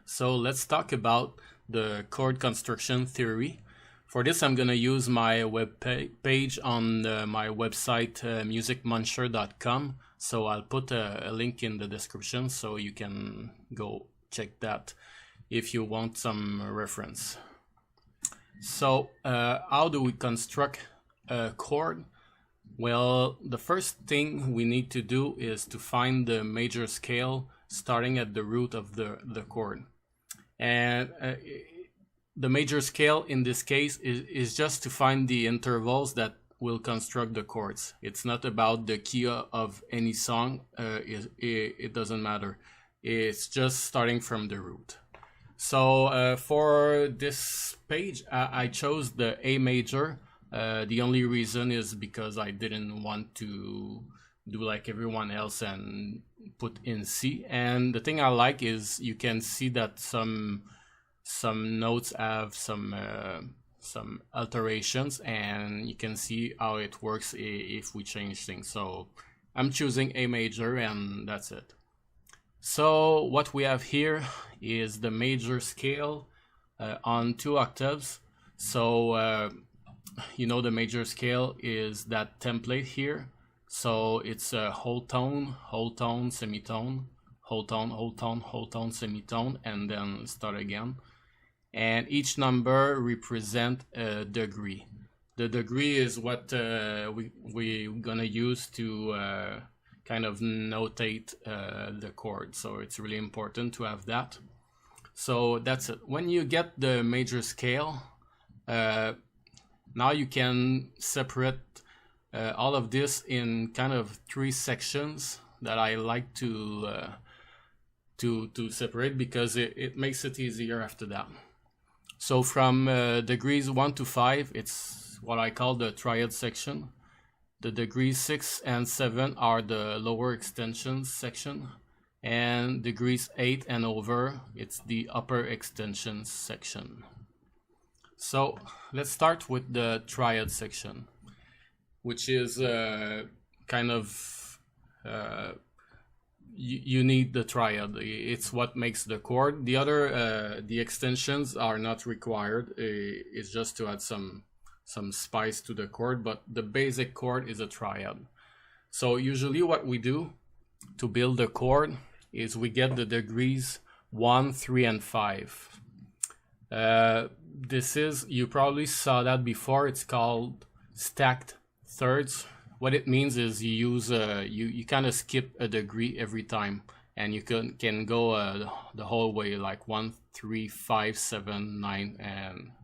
So let's talk about the chord construction theory. For this, I'm going to use my web page on my website, musicmuncher.com. So I'll put a link in the description so you can go check that if you want some reference. So how do we construct a chord? Well, the first thing we need to do is to find the major scale starting at the root of the chord. And the major scale in this case is just to find the intervals that will construct the chords. It's not about the key of any song. It doesn't matter. It's just starting from the root. So for this page, I chose the A major. The only reason is because I didn't want to do like everyone else and put in C. And the thing I like is you can see that some notes have some alterations, and you can see how it works if we change things. So I'm choosing A major, and that's it. So what we have here is the major scale on 2 octaves. So you know, the major scale is that template here. So it's a whole tone, semitone, whole tone, semitone, and then start again. And each number represent a degree. The degree is what we're gonna use to kind of notate the chord. So it's really important to have that. So that's it. When you get the major scale, now you can separate all of this in kind of 3 sections that I like to separate because it makes it easier after that. So from degrees 1 to 5, it's what I call the Triad section. The degrees 6 and 7 are the lower extensions section, and degrees 8 and over, it's the upper extensions section. So let's start with the Triad section, which is kind of you need the triad. It's what makes the chord. The other the extensions are not required. It's just to add some spice to the chord, but the basic chord is a triad. So usually what we do to build a chord is we get the degrees 1, 3, and 5. This is, you probably saw that before. It's called stacked thirds. What it means is you use you kind of skip a degree every time, and you can go the whole way, like 1, 3, 5, 7, 9,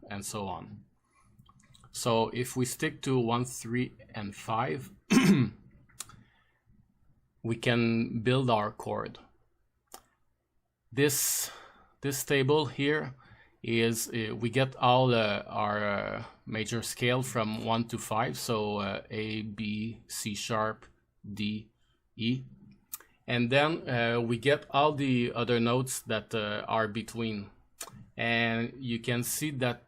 and so on. So if we stick to 1, 3, and 5, we can build our chord. This table here is we get all our major scale from 1 to 5, so A, B, C sharp, D, E, and then we get all the other notes that are between, and you can see that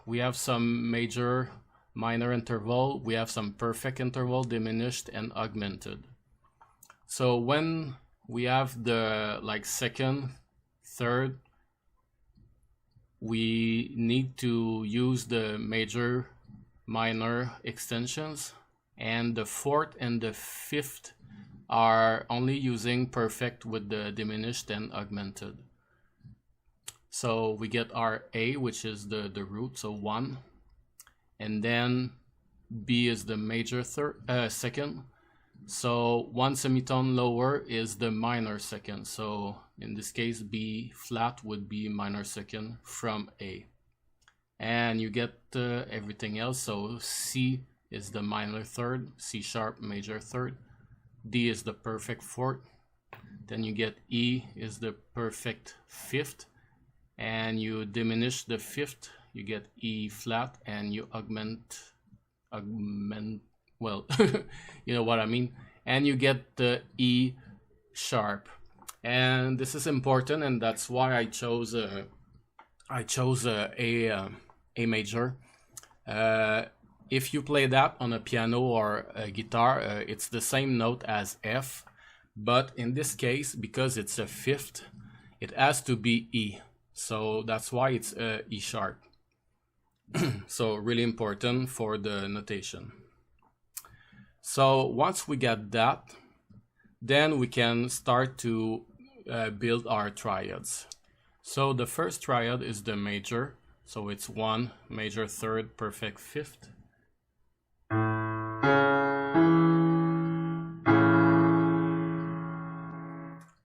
we have some major, minor interval, we have some perfect interval, diminished, and augmented. So when we have the like second, third, we need to use the major, minor extensions, and the fourth and the fifth are only using perfect with the diminished and augmented. So we get our A, which is the root, so 1, and then B is the major second. So 1 semitone lower is the minor second. So in this case, B flat would be minor second from A. And you get everything else. So C is the minor third, C sharp major third, D is the perfect fourth. Then you get E is the perfect fifth, and you diminish the fifth, you get E flat, and you augment, well, you know what I mean, and you get the E sharp. And this is important, and that's why I chose A major. If you play that on a piano or a guitar, it's the same note as F, But in this case, because it's a fifth, it has to be E. So that's why it's E sharp. So really important for the notation. So once we get that, then we can start to build our triads. So the first triad is the major. So it's 1 major third perfect fifth.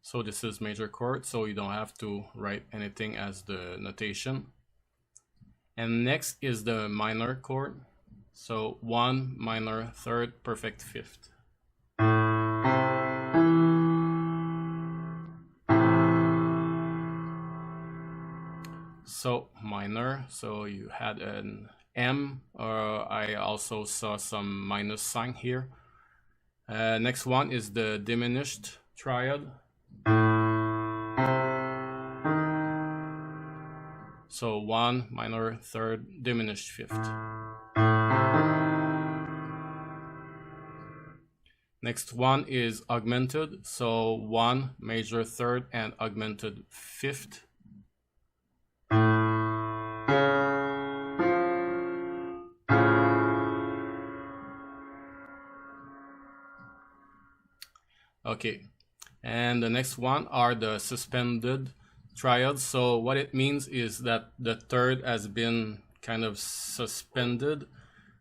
So this is major chord, so you don't have to write anything as the notation. And next is the minor chord. So 1 minor third perfect fifth. So minor, so you had an M, I also saw some minus sign here. Next one is the diminished triad. So 1 minor third diminished fifth. Next one is augmented, so 1 major third and augmented fifth. Okay, and the next one are the suspended triads. So what it means is that the third has been kind of suspended,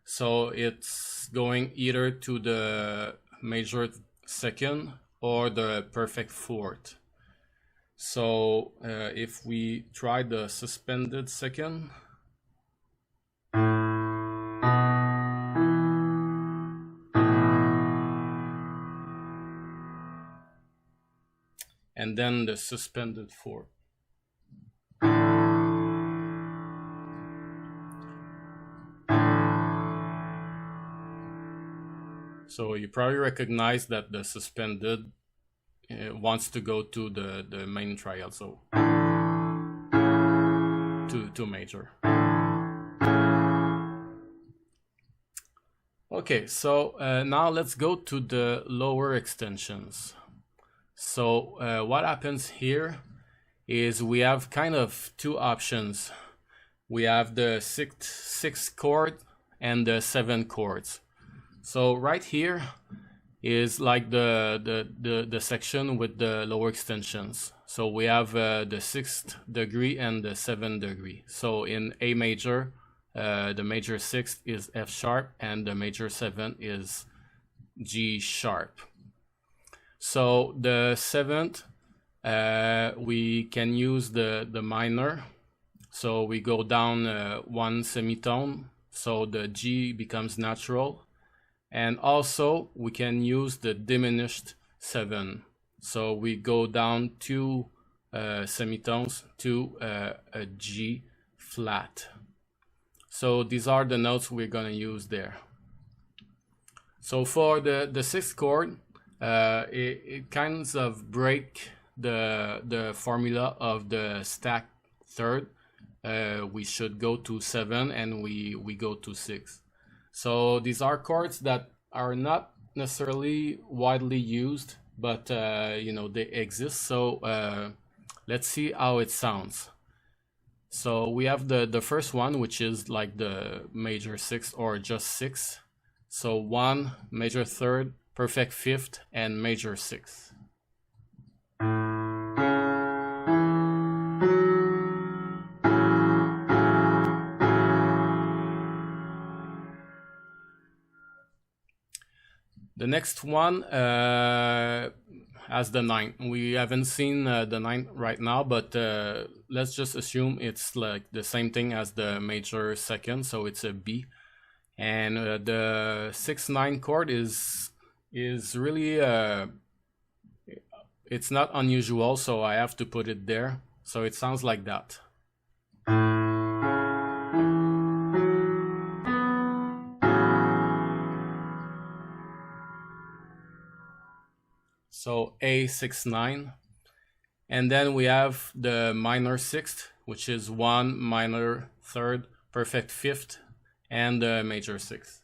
so it's going either to the major second or the perfect fourth. So if we try the suspended second, and then the suspended fourth. So you probably recognize that the suspended wants to go to the main triad, so to major. Okay, so now let's go to the lower extensions. So what happens here is we have kind of two options. We have the sixth chord and the 7 chords. So right here is like the section with the lower extensions. So we have the 6th degree and the 7th degree. So in A major, the major 6th is F sharp and the major 7th is G sharp. So the 7th, we can use the minor. So we go down 1 semitone, so the G becomes natural. And also we can use the diminished 7. So we go down 2 semitones to a G flat. So these are the notes we're going to use there. So for the 6th chord, it kind of break the formula of the stack third. We should go to 7 and we go to 6. So these are chords that are not necessarily widely used, but you know, they exist. So let's see how it sounds. So we have the first one, which is like the major 6 or just 6. So 1 major third, perfect fifth, and major 6. The next one has the 9. We haven't seen the 9 right now, but let's just assume it's like the same thing as the major second, so it's a B. And the 6-9 chord is really it's not unusual, so I have to put it there. So it sounds like that. So A6-9, and then we have the minor 6th, which is 1 minor third perfect fifth and the major 6th.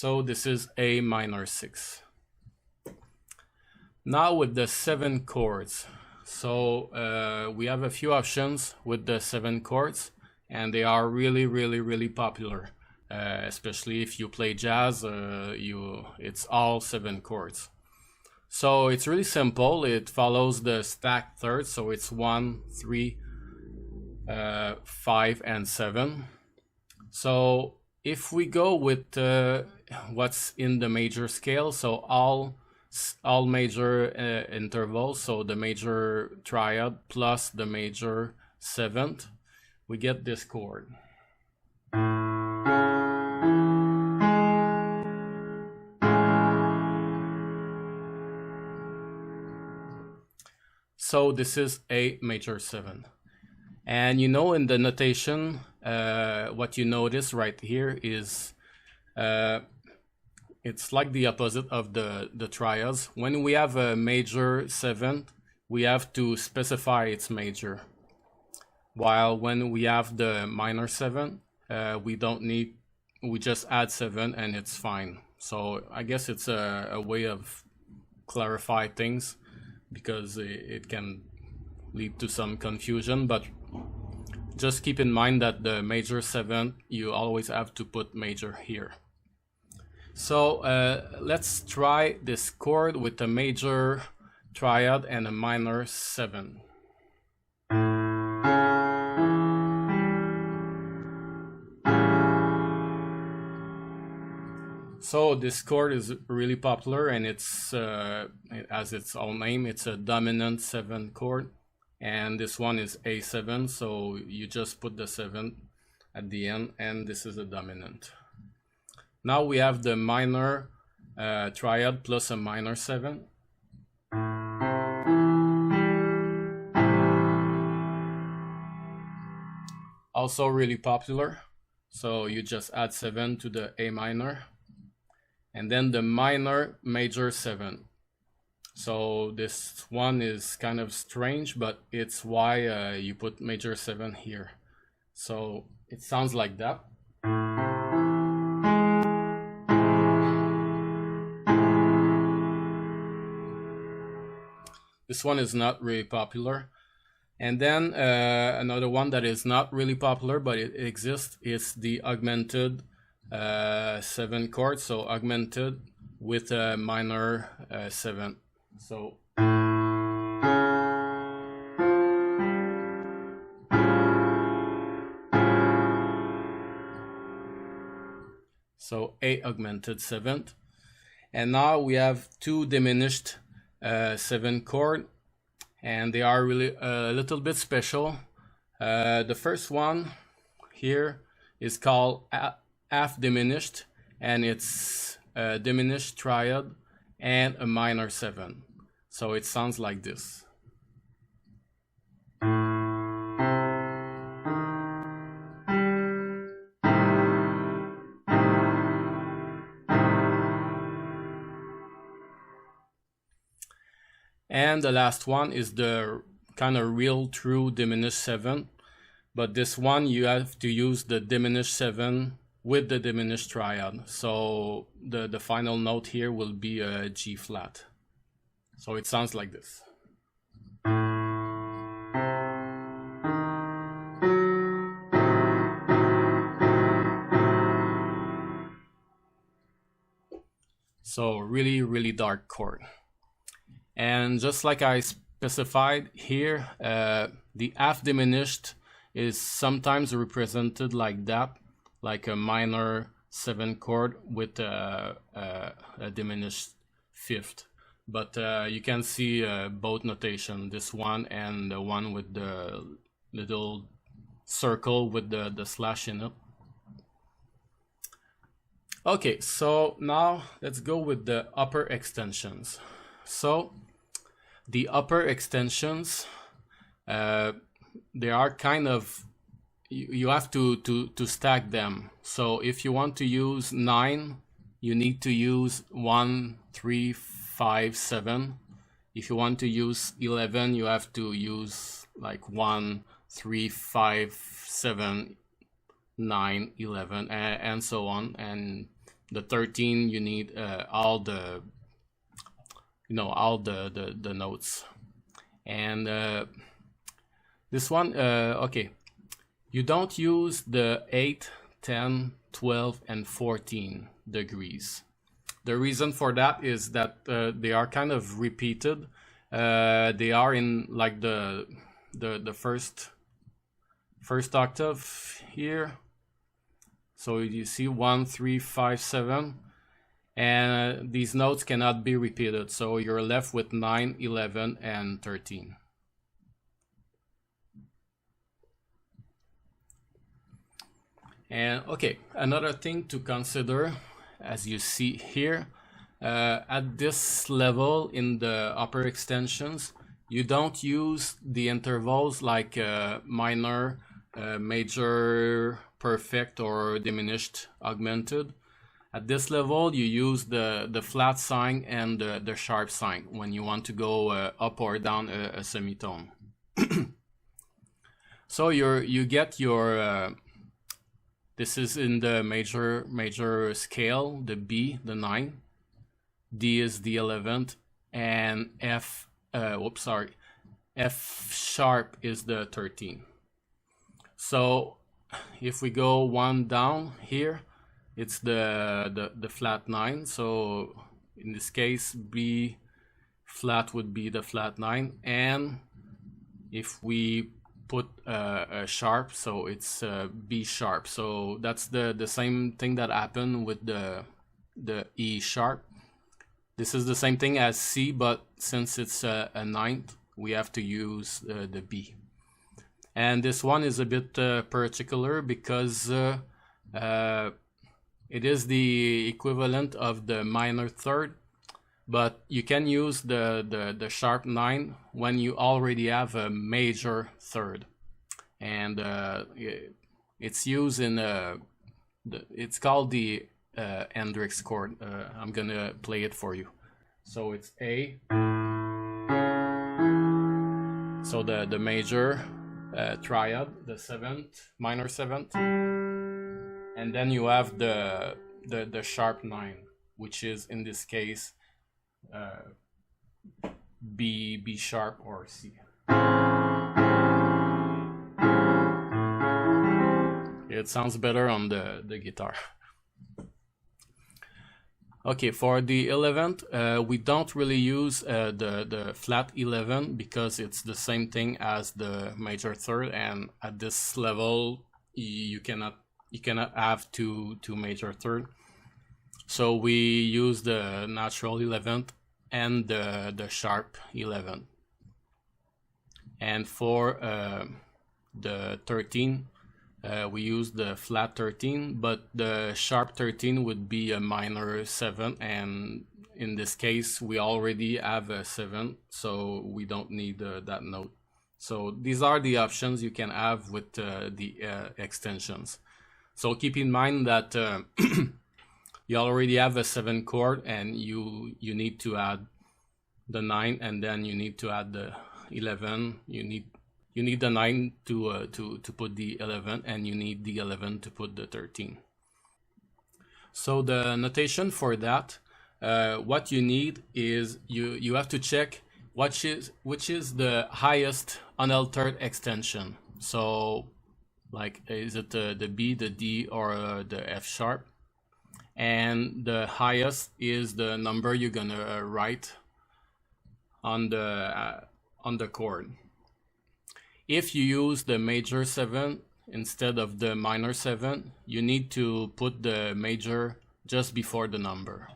So this is A minor 6. Now with the 7 chords. So we have a few options with the 7 chords, and they are really popular. Especially if you play jazz, it's all 7 chords. So it's really simple. It follows the stacked thirds, so it's 1, 3, 5, and 7. So if we go with what's in the major scale, so all major intervals, so the major triad plus the major seventh, we get this chord. So this is A major 7. And you know, in the notation, what you notice right here is it's like the opposite of the triads. When we have a major 7, we have to specify its major. While when we have the minor 7, we don't need, we just add 7 and it's fine. So I guess it's a way of clarify things, because it can lead to some confusion, but just keep in mind that the major 7, you always have to put major here. So let's try this chord with a major triad and a minor 7. So this chord is really popular, and it has its own name. It's a dominant 7 chord, and this one is A7, so you just put the 7 at the end, and this is a dominant. Now we have the minor triad plus a minor 7. Also really popular, so you just add 7 to the A minor. And then the minor major 7. So this one is kind of strange, but it's why you put major 7 here. So it sounds like that. This one is not really popular. And then another one that is not really popular, but it exists, is the augmented 7 chord, so augmented with a minor 7. So A augmented 7th, and now we have 2 diminished 7 chord, and they are really a little bit special. The first one here is called half diminished, and it's a diminished triad and a minor 7. So it sounds like this. And the last one is the kind of real true diminished 7, but this one you have to use the diminished 7 with the diminished triad. So the final note here will be a G flat. So it sounds like this. So really dark chord. And just like I specified here, the half diminished is sometimes represented like that, like a minor 7 chord with a diminished 5th. But you can see both notation, this one and the one with the little circle with the slash in it. Okay, so now let's go with the upper extensions. So the upper extensions, they are kind of, you have to stack them. So if you want to use 9, you need to use 1, 3, 5, 7. If you want to use 11, you have to use like 1, 3, 5, 7, 9, 11, and so on. And the 13 you need all the the notes. And this one, okay, you don't use the 8, 10, 12 and 14 degrees. The reason for that is that they are kind of repeated. They are in like the first octave here. So you see 1, 3, 5, 7, and these notes cannot be repeated. So you're left with 9, 11, and 13. And okay, another thing to consider, as you see here, at this level in the upper extensions, you don't use the intervals like minor, major, perfect, or diminished augmented. At this level, you use the flat sign and the sharp sign when you want to go up or down a semitone. So you get your this is in the major scale, the B, the 9, D is the 11th, and F sharp is the 13. So if we go one down here, it's the flat 9. So in this case, B flat would be the flat 9, and if we put a sharp, so it's B sharp. So that's the same thing that happened with the E sharp. This is the same thing as C, but since it's a 9th, we have to use the B. And this one is a bit particular because it is the equivalent of the minor third, but you can use the sharp 9 when you already have a major third. And it's used in it's called the Hendrix chord. I'm gonna play it for you. So it's A. So the major triad, the 7th, minor 7th, and then you have the sharp 9, which is in this case B sharp or C. It sounds better on the guitar. Okay, for the 11th, we don't really use the flat 11 because it's the same thing as the major third, and at this level you cannot have two major third. So we use the natural 11th and the sharp 11. And for the 13, we use the flat 13, but the sharp 13 would be a minor 7, and in this case we already have a 7, so we don't need that note. So these are the options you can have with the extensions. So keep in mind that you already have a 7 chord, and you need to add the 9, and then you need to add the 11. You need the 9 to put the 11, and you need the 11 to put the 13. So the notation for that, what you need is you have to check which is the highest unaltered extension. So like, is it the B, the D, or the F sharp? And the highest is the number you're gonna write on the chord. If you use the major 7 instead of the minor 7, you need to put the major just before the number.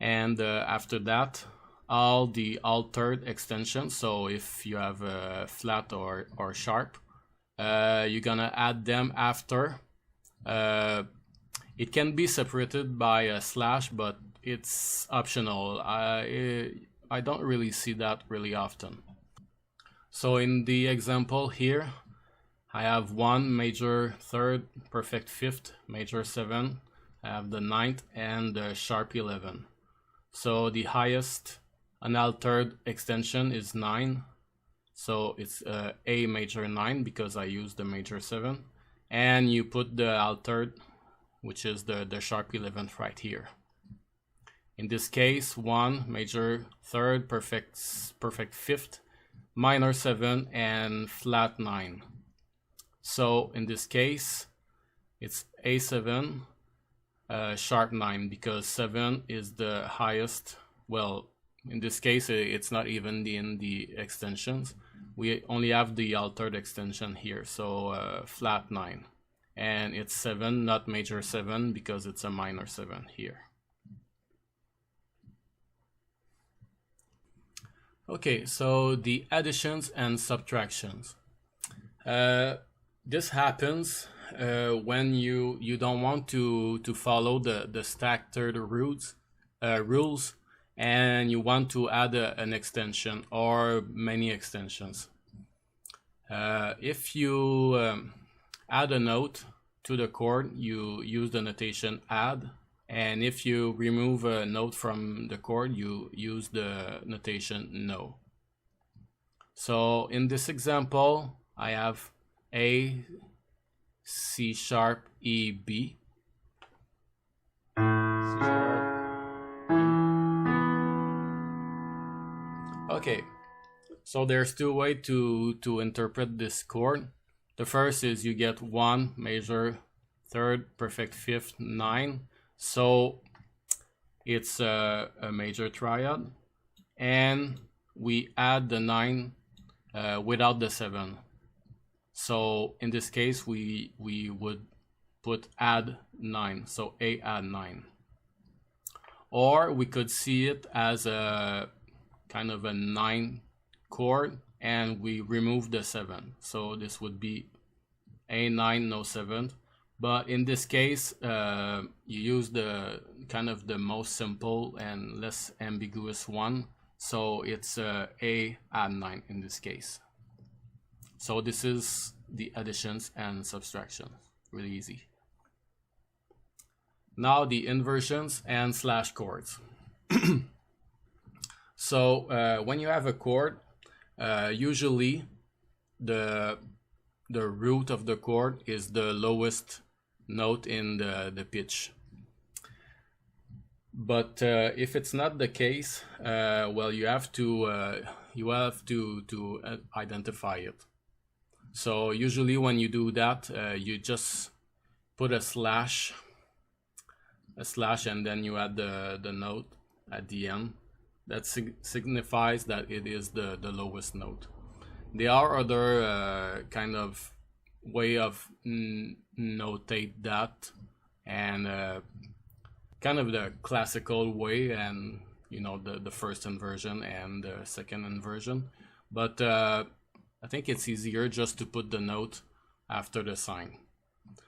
And after that, all the altered extensions, so if you have a flat or sharp, you're gonna add them after. It can be separated by a slash, but it's optional. I don't really see that really often. So in the example here, I have 1 major 3rd, perfect 5th, major 7, I have the 9th, and the sharp 11. So the highest unaltered extension is 9. So it's A major 9 because I used the major 7. And you put the altered which is the sharp 11th right here. In this case, 1 major 3rd, perfect 5th, minor 7, and flat 9. So in this case, it's A7, sharp 9, because 7 is the highest. Well, in this case, it's not even in the extensions. We only have the altered extension here, so flat 9. And it's 7, not major 7, because it's a minor 7 here. Okay, so the additions and subtractions. This happens when you don't want to follow the stacked third rules, and you want to add an extension or many extensions. If you add a note to the chord, you use the notation add, and if you remove a note from the chord, you use the notation no. So in this example, I have A, C sharp, E, B. C sharp, E. Okay, so there's two ways to interpret this chord. The first is you get 1 major 3rd, perfect 5th, 9. So it's a major triad, and we add the 9 without the 7. So in this case, we would put add 9, so A add 9. Or we could see it as a kind of a 9 chord, and we remove the 7. So this would be A9, no 7th. But in this case, you use the kind of the most simple and less ambiguous one. So it's A add 9 in this case. So this is the additions and subtractions. Really easy. Now the inversions and slash chords. So when you have a chord, usually the root of the chord is the lowest note in the pitch. But if it's not the case, well, you have to identify it. So usually when you do that, you just put a slash, and then you add the note at the end. That signifies that it is the lowest note. There are other kind of way of notate that, and kind of the classical way, and you know, the first inversion and the second inversion. But I think it's easier just to put the note after the sign.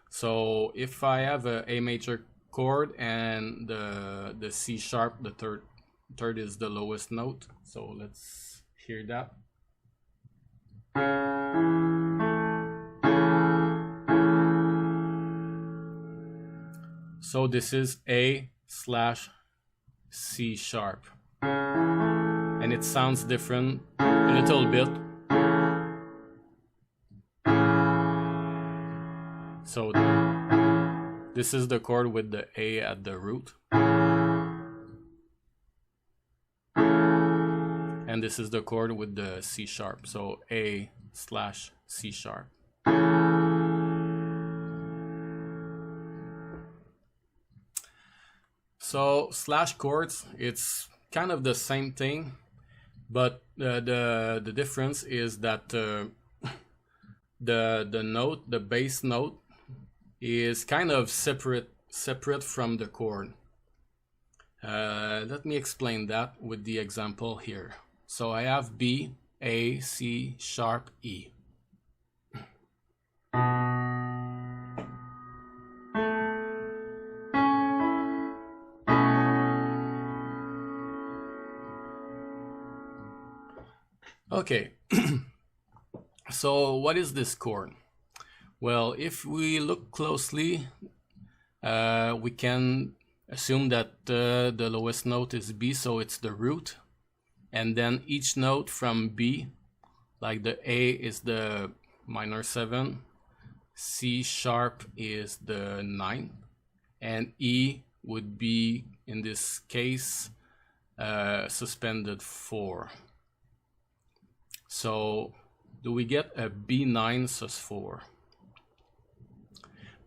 So if I have a major chord and the C sharp, the third is the lowest note. So let's hear that. So this is A slash C sharp, and it sounds different a little bit. So this is the chord with the A at the root, and this is the chord with the C sharp, so A slash C sharp. So slash chords, it's kind of the same thing, but the difference is that the note, the bass note, is kind of separate from the chord. Let me explain that with the example here. So I have B, A, C sharp, E. Okay, so what is this chord? Well, if we look closely, we can assume that the lowest note is B, so it's the root. And then each note from B, like the A is the minor 7, C sharp is the 9, and E would be, in this case, suspended 4. So do we get a B9 sus4?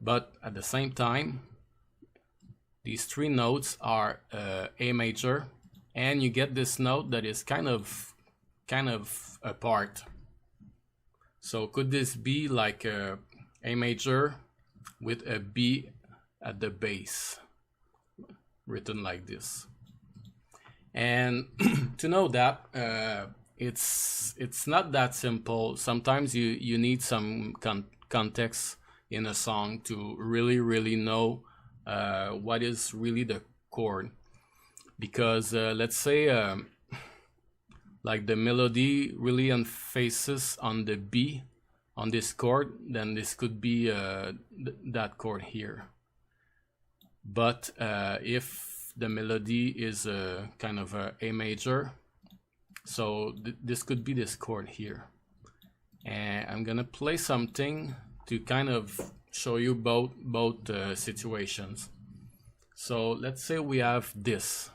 But at the same time, these 3 notes are A major, and you get this note that is kind of apart. So could this be like a major with a B at the base, written like this? And to know that, it's not that simple. Sometimes you need some context in a song to really know what is really the chord. Because let's say like the melody really emphasis on the B on this chord, then this could be that chord here. But if the melody is kind of a major, so this could be this chord here. And I'm gonna play something to kind of show you both situations. So let's say we have this.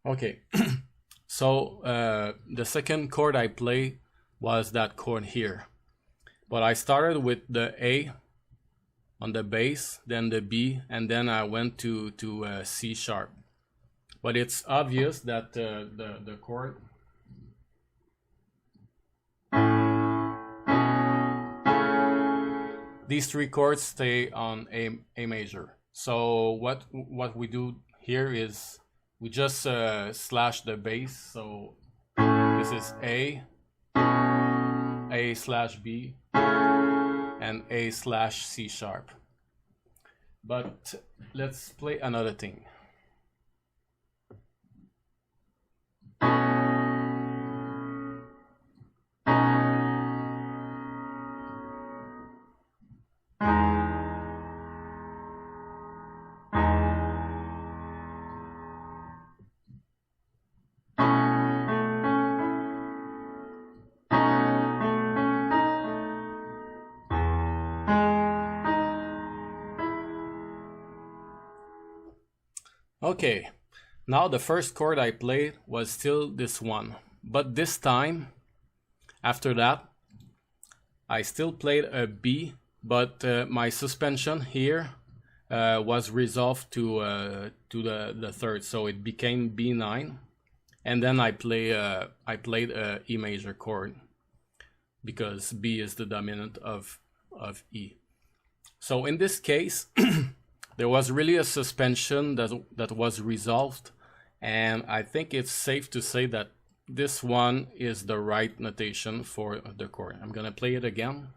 Okay, so the second chord I played was that chord here, but I started with the A on the bass, then the B, and then I went to C sharp. But it's obvious that the chord these 3 chords stay on A major. So what we do here is we just slash the bass. So this is A slash B, and A slash C sharp. But let's play another thing. Okay, now the first chord I played was still this one, but this time, after that, I still played a B, but my suspension here was resolved to the third, so it became B9, and then I played a E major chord because B is the dominant of E. So in this case, there was really a suspension that was resolved, and I think it's safe to say that this one is the right notation for the chord. I'm gonna play it again.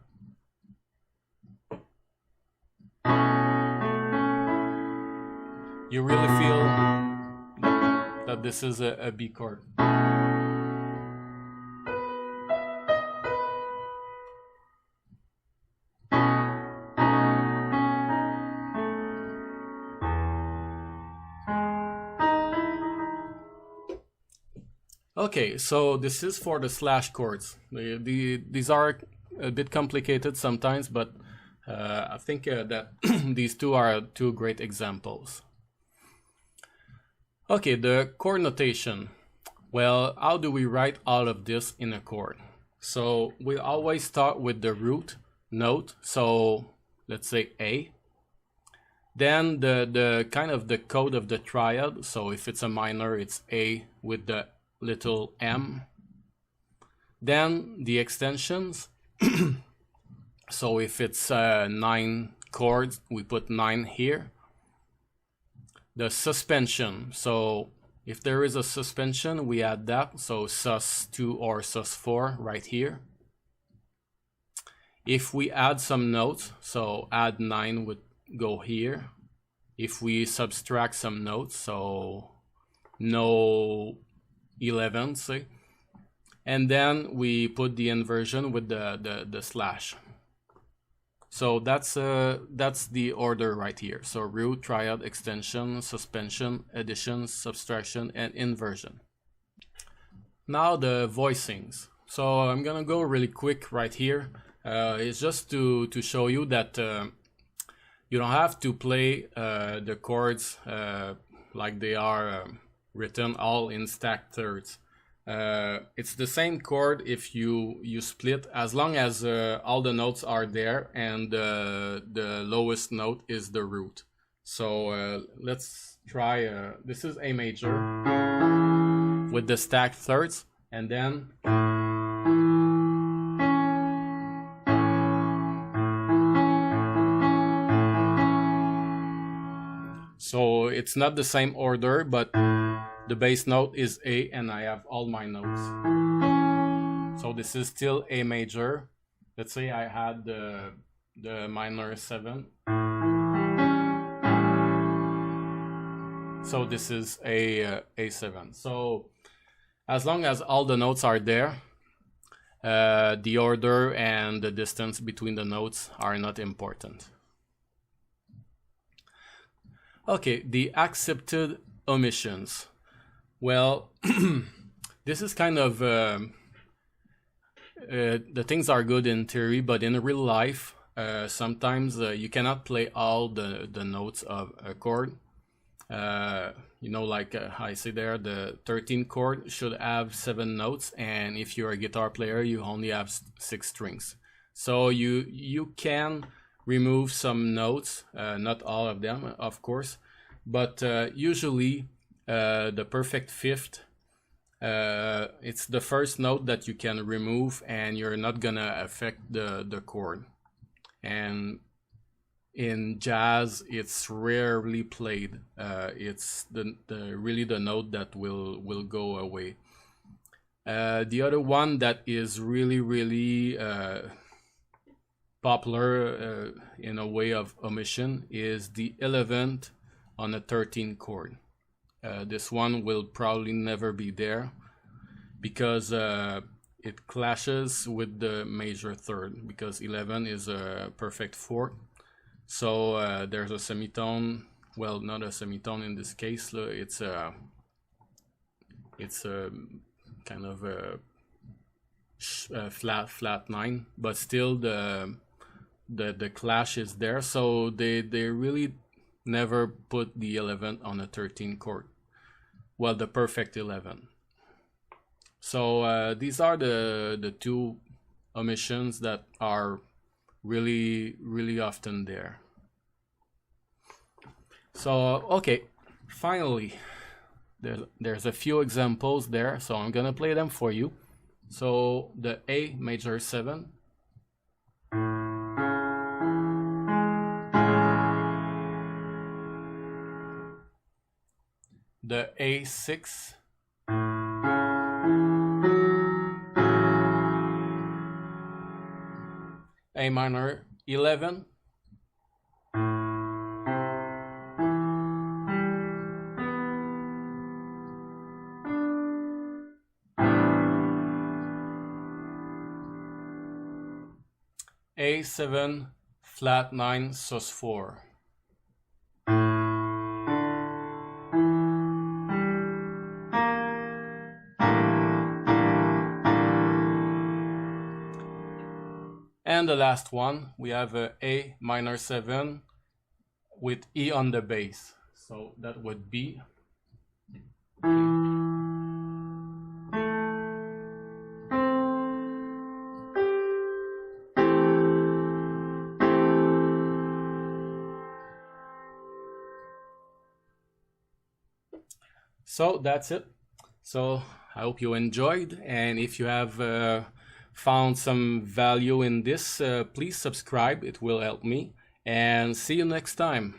You really feel that this is a B chord. Okay, so this is for the slash chords. These are a bit complicated sometimes, but I think that these two are 2 great examples. Okay, the chord notation. Well, how do we write all of this in a chord? So we always start with the root note, so let's say A. Then the kind of the code of the triad, so if it's a minor, it's A with the little m. Then the extensions. So if it's 9 chords, we put 9 here. The suspension, so if there is a suspension, we add that, so sus2 or sus4 right here. If we add some notes, so add 9 would go here. If we subtract some notes, so no 11, say, and then we put the inversion with the slash. So that's the order right here. So root, triad, extension, suspension, addition, subtraction, and inversion. Now the voicings. So I'm gonna go really quick right here. It's just to show you that you don't have to play the chords like they are written all in stacked thirds. It's the same chord if you split, as long as all the notes are there and the lowest note is the root. So let's try, this is A major with the stacked thirds, and then so it's not the same order, but the bass note is A and I have all my notes. So this is still A major. Let's say I had the minor 7. So this is A7. So as long as all the notes are there, the order and the distance between the notes are not important. Okay, the accepted omissions. Well, this is kind of the things are good in theory, but in real life, sometimes you cannot play all the notes of a chord. You know, like I say there, the 13th chord should have 7 notes, and if you're a guitar player, you only have 6 strings. So you can remove some notes, not all of them, of course, but usually the perfect fifth, it's the first note that you can remove, and you're not gonna affect the chord. And in jazz, it's rarely played. It's really the note that will go away. The other one that is really popular in a way of omission is the 11th on a 13th chord. This one will probably never be there because it clashes with the major third, because 11 is a perfect fourth. So there's a semitone, well, not a semitone in this case, it's a kind of a flat 9, but still the clash is there, so they really never put the 11 on a 13 chord, well, the perfect 11. So these are the two omissions that are really often there. So okay, finally there's a few examples there, so I'm gonna play them for you. So the A major 7, the A6, A minor 11, A7 flat 9 sus4, and the last one, we have A minor 7 with E on the bass. So that would be so that's it. So I hope you enjoyed, and if you have found some value in this, please subscribe, it will help me, and see you next time.